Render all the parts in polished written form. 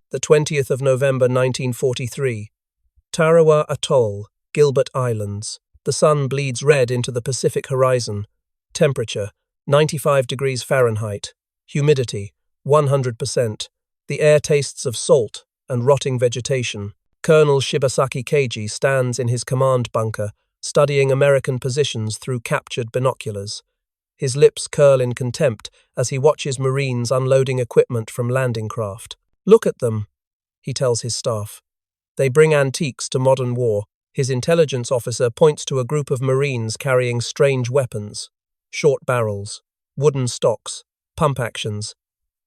the 20th of November 1943. Tarawa Atoll, Gilbert Islands. The sun bleeds red into the Pacific horizon. Temperature, 95 degrees Fahrenheit. Humidity, 100%. The air tastes of salt and rotting vegetation. Colonel Shibasaki Keiji stands in his command bunker, studying American positions through captured binoculars. His lips curl in contempt as he watches Marines unloading equipment from landing craft. "Look at them," he tells his staff. "They bring antiques to modern war." His intelligence officer points to a group of Marines carrying strange weapons. Short barrels, wooden stocks, pump actions.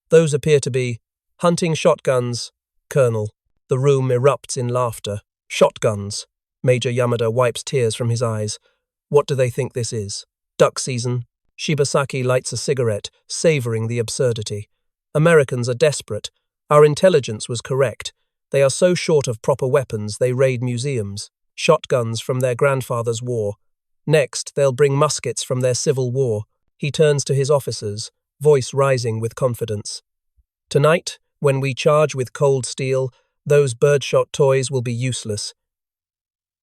"Those appear to be hunting shotguns, Colonel." The room erupts in laughter. "Shotguns." Major Yamada wipes tears from his eyes. "What do they think this is? Duck season?" Shibasaki lights a cigarette, savoring the absurdity. "Americans are desperate. Our intelligence was correct. They are so short of proper weapons they raid museums. Shotguns from their grandfather's war. Next, they'll bring muskets from their civil war." He turns to his officers, voice rising with confidence. "Tonight, when we charge with cold steel, those birdshot toys will be useless.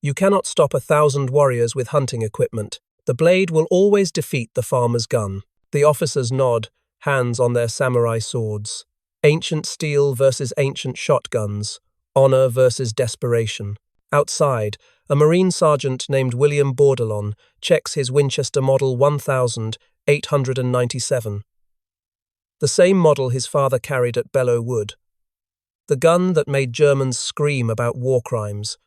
You cannot stop 1,000 warriors with hunting equipment. The blade will always defeat the farmer's gun." The officers nod, hands on their samurai swords. Ancient steel versus ancient shotguns. Honor versus desperation. Outside, a Marine sergeant named William Bordelon checks his Winchester Model 1897. The same model his father carried at Belleau Wood. The gun that made Germans scream about war crimes.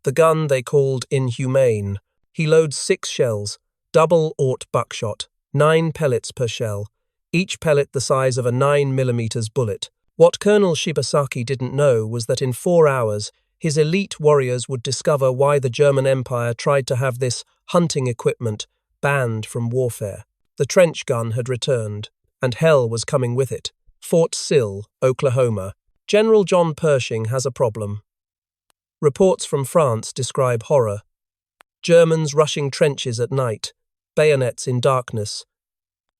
The gun they called inhumane. He loads 6 shells, double-aught buckshot, 9 pellets per shell, each pellet the size of a 9mm bullet. What Colonel Shibasaki didn't know was that in 4 hours, his elite warriors would discover why the German Empire tried to have this hunting equipment banned from warfare. The trench gun had returned, and hell was coming with it. Fort Sill, Oklahoma. General John Pershing has a problem. Reports from France describe horror. Germans rushing trenches at night, bayonets in darkness.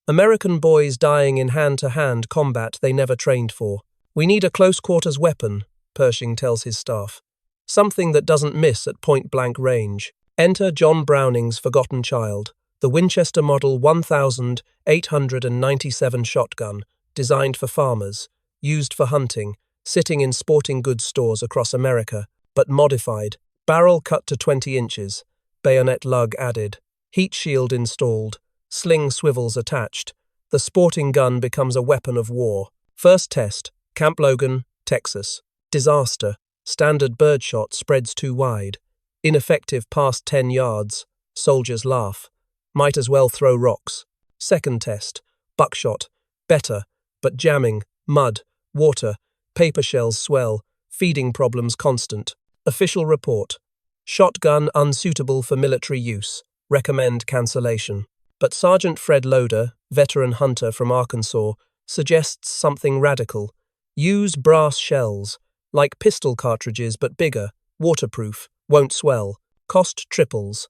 American boys dying in hand-to-hand combat they never trained for. "We need a close-quarters weapon," Pershing tells his staff. "Something that doesn't miss at point-blank range." Enter John Browning's forgotten child, the Winchester Model 1897 shotgun, designed for farmers, used for hunting, sitting in sporting goods stores across America, but modified. Barrel cut to 20 inches, bayonet lug added, heat shield installed, sling swivels attached. The sporting gun becomes a weapon of war. First test, Camp Logan, Texas. Disaster. Standard birdshot spreads too wide. Ineffective past 10 yards. Soldiers laugh. Might as well throw rocks. Second test, buckshot. Better, but jamming, mud, water, paper shells swell, feeding problems constant. Official report. Shotgun unsuitable for military use. Recommend cancellation. But Sergeant Fred Loader, veteran hunter from Arkansas, suggests something radical. Use brass shells, like pistol cartridges but bigger, waterproof, won't swell, cost triples.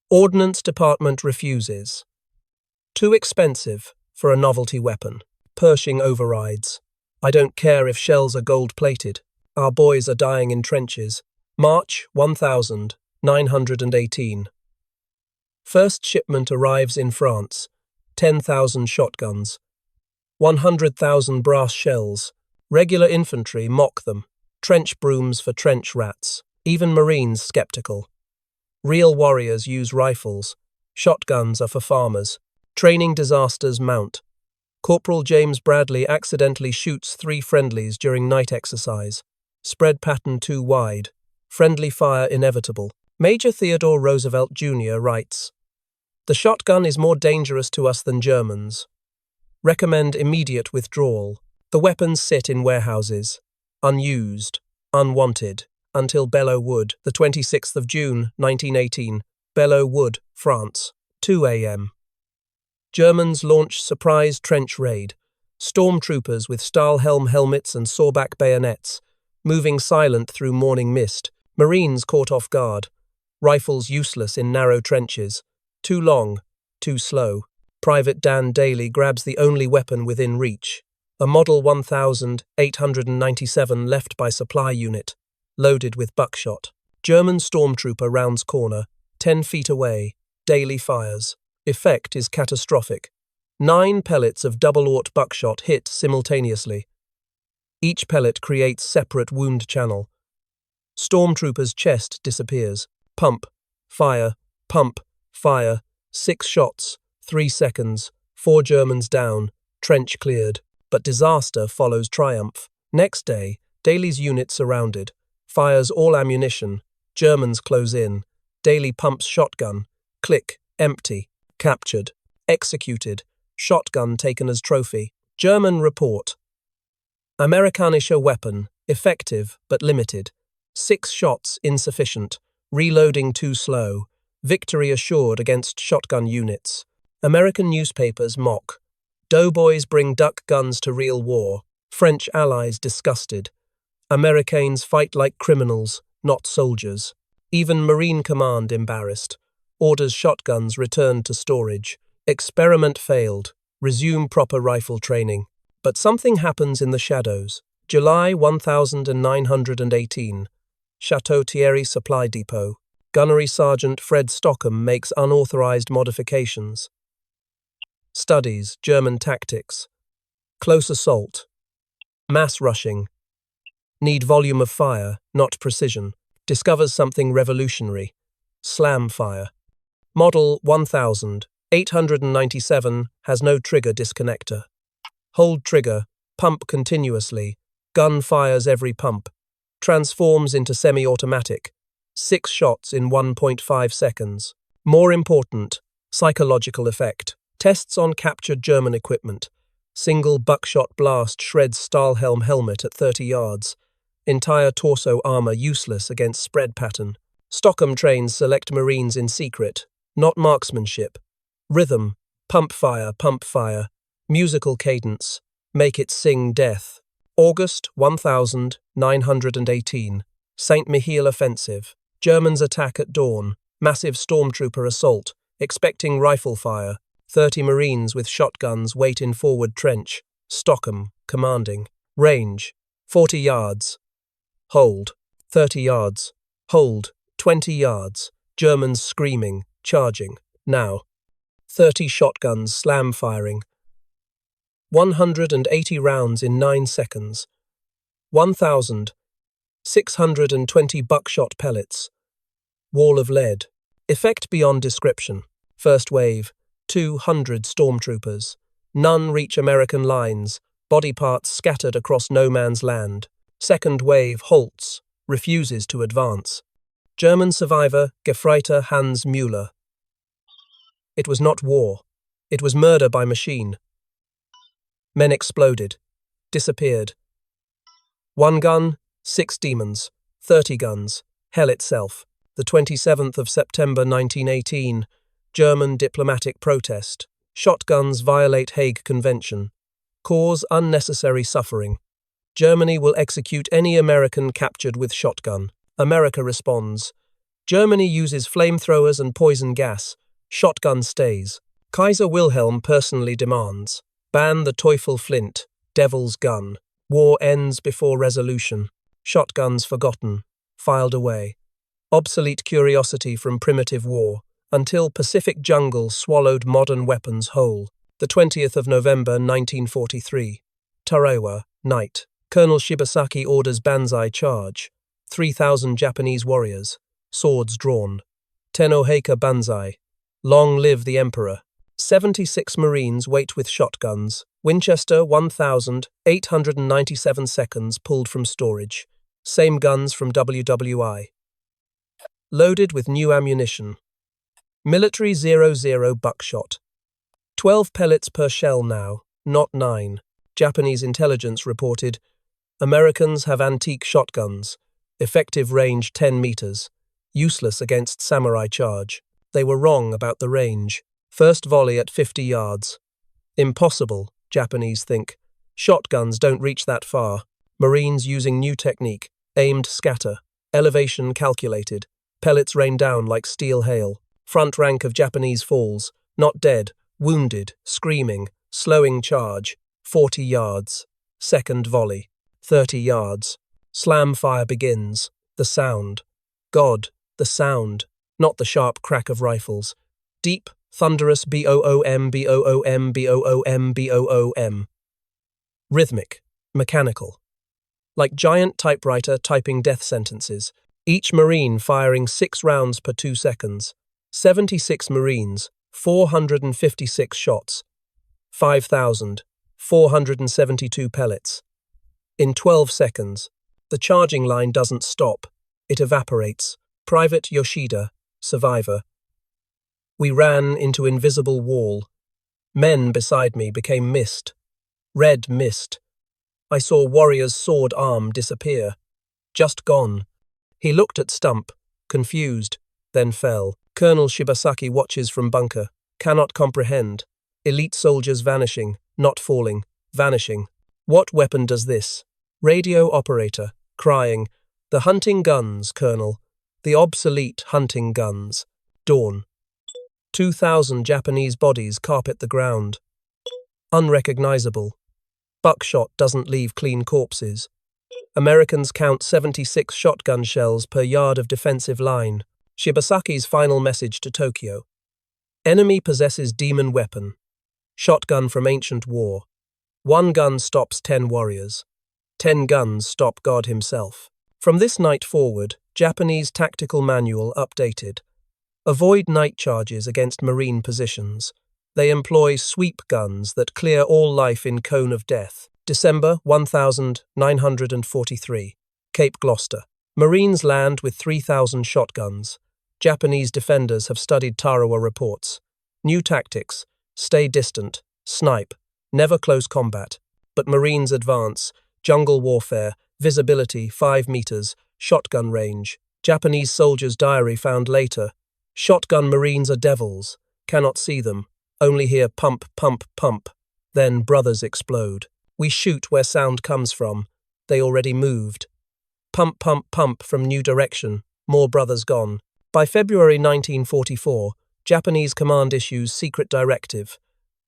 Ordnance Department refuses. Too expensive for a novelty weapon. Pershing overrides. "I don't care if shells are gold-plated. Our boys are dying in trenches." March 1918. First shipment arrives in France. 10,000 shotguns. 100,000 brass shells. Regular infantry mock them. Trench brooms for trench rats. Even Marines skeptical. Real warriors use rifles. Shotguns are for farmers. Training disasters mount. Corporal James Bradley accidentally shoots 3 friendlies during night exercise. Spread pattern too wide. Friendly fire inevitable. Major Theodore Roosevelt Jr. writes, "The shotgun is more dangerous to us than Germans. Recommend immediate withdrawal. The weapons sit in warehouses, unused, unwanted, until Belleau Wood, the 26th of June, 1918, Belleau Wood, France, 2 a.m. Germans launch surprise trench raid. Stormtroopers with Stahlhelm helmets and sawback bayonets, moving silent through morning mist. Marines caught off guard. Rifles useless in narrow trenches. Too long, too slow. Private Dan Daly grabs the only weapon within reach, A Model 1897 left by supply unit, loaded with buckshot. German stormtrooper rounds corner, 10 feet away, daily fires. Effect is catastrophic. 9 pellets of double-aught buckshot hit simultaneously. Each pellet creates separate wound channel. Stormtrooper's chest disappears. Pump, fire, pump, fire. 6 shots, 3 seconds, 4 Germans down, trench cleared. But disaster follows triumph. Next day, Daly's unit surrounded. Fires all ammunition. Germans close in. Daly pumps shotgun. Click, empty. Captured. Executed. Shotgun taken as trophy. German report. Amerikanischer weapon, effective but limited. 6 shots insufficient. Reloading too slow. Victory assured against shotgun units. American newspapers mock. Doughboys bring duck guns to real war. French allies disgusted. Americans fight like criminals, not soldiers. Even Marine Command embarrassed. Orders shotguns returned to storage. Experiment failed. Resume proper rifle training. But something happens in the shadows. July 1918. Chateau Thierry Supply Depot. Gunnery Sergeant Fred Stockham makes unauthorized modifications. Studies German tactics. Close assault. Mass rushing. Need volume of fire, not precision. Discovers something revolutionary. Slam fire. Model 1897 has no trigger disconnector. Hold trigger. Pump continuously. Gun fires every pump. Transforms into semi-automatic. 6 shots in 1.5 seconds. More important, psychological effect. Tests on captured German equipment. Single buckshot blast shreds Stahlhelm helmet at 30 yards. Entire torso armor useless against spread pattern. Stockham trains select Marines in secret, not marksmanship. Rhythm, pump fire, musical cadence, make it sing death. August 1918. St. Mihiel offensive. Germans attack at dawn. Massive stormtrooper assault, expecting rifle fire. 30 Marines with shotguns wait in forward trench. Stockham, commanding. Range, 40 yards. Hold, 30 yards. Hold, 20 yards. Germans screaming, charging. Now. 30 shotguns slam firing. 180 rounds in 9 seconds. 1,620 buckshot pellets. Wall of lead. Effect beyond description. First wave. 200 stormtroopers. None reach American lines, body parts scattered across no man's land. Second wave halts, refuses to advance. German survivor Gefreiter Hans Müller. It was not war. It was murder by machine. Men exploded, disappeared. 1 gun, 6 demons, 30 guns, hell itself. The 27th of September 1918. German diplomatic protest. Shotguns violate Hague Convention. Cause unnecessary suffering. Germany will execute any American captured with shotgun. America responds. Germany uses flamethrowers and poison gas. Shotgun stays. Kaiser Wilhelm personally demands. Ban the Teufel Flint, Devil's Gun. War ends before resolution. Shotguns forgotten. Filed away. Obsolete curiosity from primitive war. Until Pacific jungle swallowed modern weapons whole. The 20th of November 1943. Tarawa, night. Colonel Shibasaki orders Banzai charge. 3,000 Japanese warriors. Swords drawn. Tenoheika Banzai. Long live the Emperor. 76 Marines wait with shotguns. Winchester 1,897 seconds pulled from storage. Same guns from WWI. Loaded with new ammunition. Military 00 buckshot. 12 pellets per shell now, not 9. Japanese intelligence reported, Americans have antique shotguns, effective range 10 meters, useless against samurai charge. They were wrong about the range. First volley at 50 yards. Impossible, Japanese think. Shotguns don't reach that far. Marines using new technique, aimed scatter, elevation calculated, pellets rain down like steel hail. Front rank of Japanese falls, not dead, wounded, screaming, slowing charge, 40 yards. Second volley. 30 yards. Slam fire begins. The sound. God, the sound. Not the sharp crack of rifles. Deep, thunderous boom, boom, boom, boom. Rhythmic. Mechanical. Like giant typewriter typing death sentences. Each Marine firing 6 rounds per 2 seconds. 76 Marines, 456 shots. 5,472 pellets. In 12 seconds, the charging line doesn't stop. It evaporates. Private Yoshida, survivor. We ran into invisible wall. Men beside me became mist. Red mist. I saw warrior's sword arm disappear. Just gone. He looked at Stump, confused, then fell. Colonel Shibasaki watches from bunker. Cannot comprehend. Elite soldiers vanishing, not falling, vanishing. What weapon does this? Radio operator, crying, "The hunting guns, Colonel. The obsolete hunting guns." Dawn. 2,000 Japanese bodies carpet the ground. Unrecognizable. Buckshot doesn't leave clean corpses. Americans count 76 shotgun shells per yard of defensive line. Shibasaki's final message to Tokyo. Enemy possesses demon weapon. Shotgun from ancient war. 1 gun stops 10 warriors. 10 guns stop God himself. From this night forward, Japanese tactical manual updated. Avoid night charges against Marine positions. They employ sweep guns that clear all life in cone of death. December 1943. Cape Gloucester. Marines land with 3,000 shotguns. Japanese defenders have studied Tarawa reports. New tactics. Stay distant. Snipe. Never close combat. But Marines advance. Jungle warfare. Visibility 5 meters. Shotgun range. Japanese soldiers' diary found later. Shotgun Marines are devils. Cannot see them. Only hear pump, pump, pump. Then brothers explode. We shoot where sound comes from. They already moved. Pump, pump, pump from new direction. More brothers gone. By February 1944, Japanese command issues secret directive.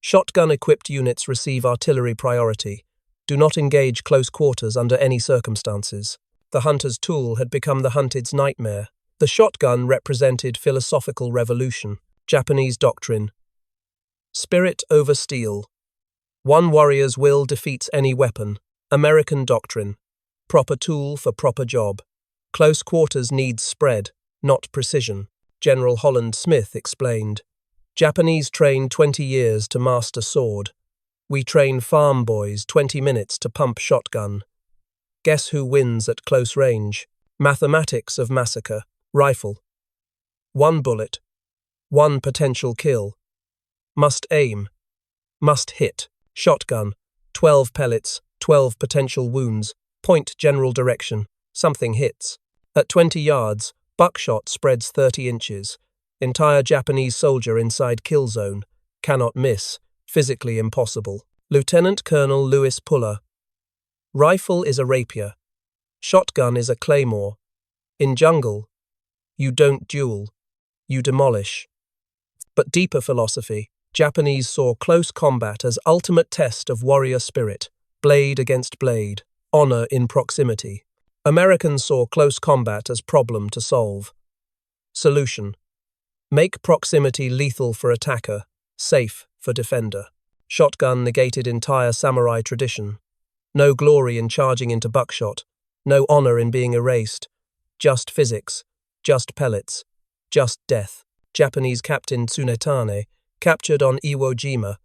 Shotgun-equipped units receive artillery priority. Do not engage close quarters under any circumstances. The hunter's tool had become the hunted's nightmare. The shotgun represented philosophical revolution. Japanese doctrine. Spirit over steel. One warrior's will defeats any weapon. American doctrine. Proper tool for proper job. Close quarters needs spread, not precision. General Holland Smith explained. Japanese train 20 years to master sword. We train farm boys 20 minutes to pump shotgun. Guess who wins at close range? Mathematics of massacre. Rifle. 1 bullet. 1 potential kill. Must aim. Must hit. Shotgun. 12 pellets, 12 potential wounds. Point general direction. Something hits. At 20 yards, buckshot spreads 30 inches. Entire Japanese soldier inside kill zone. Cannot miss. Physically impossible. Lieutenant Colonel Louis Puller. Rifle is a rapier. Shotgun is a claymore. In jungle, you don't duel. You demolish. But deeper philosophy. Japanese saw close combat as ultimate test of warrior spirit, blade against blade, honor in proximity. Americans saw close combat as problem to solve. Solution. Make proximity lethal for attacker, safe for defender. Shotgun negated entire samurai tradition. No glory in charging into buckshot, no honor in being erased. Just physics, just pellets, just death. Japanese Captain Tsunetane, captured on Iwo Jima.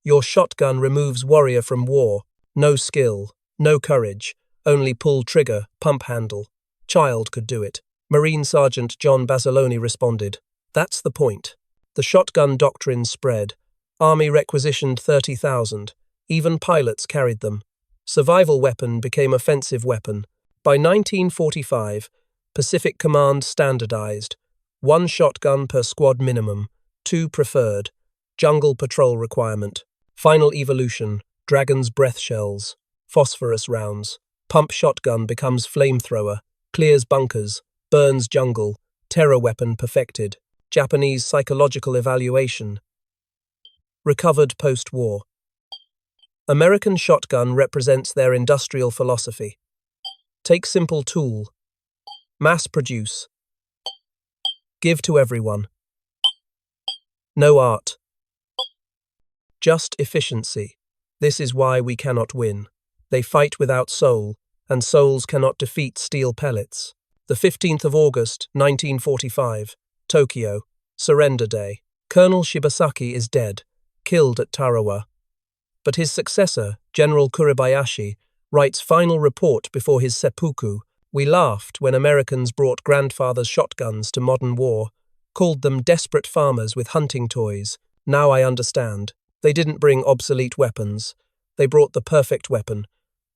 Your shotgun removes warrior from war. No skill, no courage, only pull trigger, pump handle. Child could do it. Marine Sergeant John Basiloni responded. That's the point. The shotgun doctrine spread. Army requisitioned 30,000. Even pilots carried them. Survival weapon became offensive weapon. By 1945, Pacific Command standardized. 1 shotgun per squad minimum, 2 preferred. Jungle patrol requirement. Final evolution, Dragon's breath shells. Phosphorus rounds. Pump shotgun becomes flamethrower. Clears bunkers. Burns jungle. Terror weapon perfected. Japanese psychological evaluation. Recovered post-war. American shotgun represents their industrial philosophy. Take simple tool. Mass produce. Give to everyone. No art. Just efficiency. This is why we cannot win. They fight without soul, and souls cannot defeat steel pellets. The 15th of August, 1945, Tokyo, Surrender Day. Colonel Shibasaki is dead, killed at Tarawa. But his successor, General Kuribayashi, writes final report before his seppuku. We laughed when Americans brought grandfather's shotguns to modern war, called them desperate farmers with hunting toys. Now I understand. They didn't bring obsolete weapons. They brought the perfect weapon.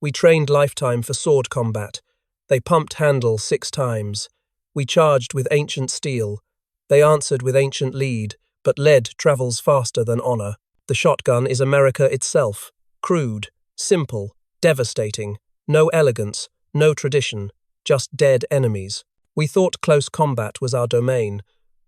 We trained lifetime for sword combat. They pumped handle 6 times. We charged with ancient steel. They answered with ancient lead, but lead travels faster than honor. The shotgun is America itself. Crude, simple, devastating. No elegance, no tradition, just dead enemies. We thought close combat was our domain.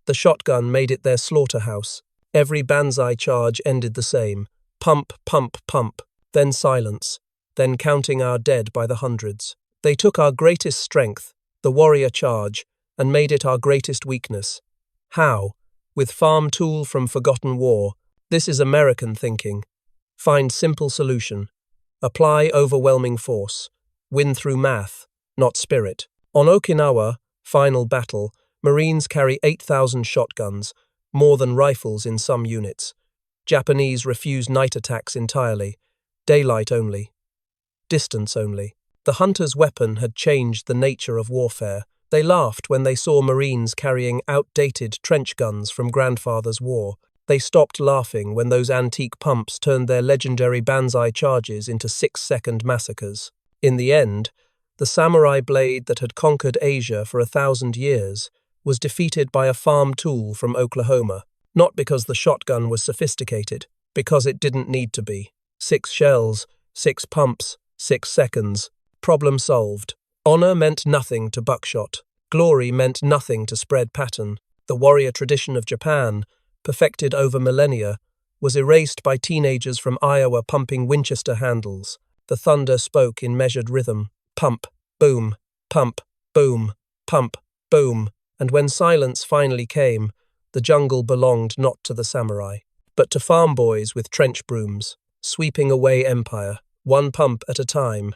The shotgun made it their slaughterhouse. Every Banzai charge ended the same. Pump, pump, pump. Then silence. Then counting our dead by the hundreds. They took our greatest strength, the warrior charge, and made it our greatest weakness. How? With farm tool from forgotten war. This is American thinking. Find simple solution. Apply overwhelming force. Win through math, not spirit. On Okinawa, final battle, Marines carry 8,000 shotguns, more than rifles in some units. Japanese refuse night attacks entirely. Daylight only. Distance only. The hunter's weapon had changed the nature of warfare. They laughed when they saw Marines carrying outdated trench guns from grandfather's war. They stopped laughing when those antique pumps turned their legendary Banzai charges into 6-second massacres. In the end, the samurai blade that had conquered Asia for 1,000 years was defeated by a farm tool from Oklahoma, not because the shotgun was sophisticated, because it didn't need to be. 6 shells, 6 pumps, 6 seconds. Problem solved. Honor meant nothing to buckshot. Glory meant nothing to spread pattern. The warrior tradition of Japan, perfected over millennia, was erased by teenagers from Iowa pumping Winchester handles. The thunder spoke in measured rhythm. Pump, boom, pump, boom, pump, boom. And when silence finally came, the jungle belonged not to the samurai, but to farm boys with trench brooms, sweeping away empire, one pump at a time.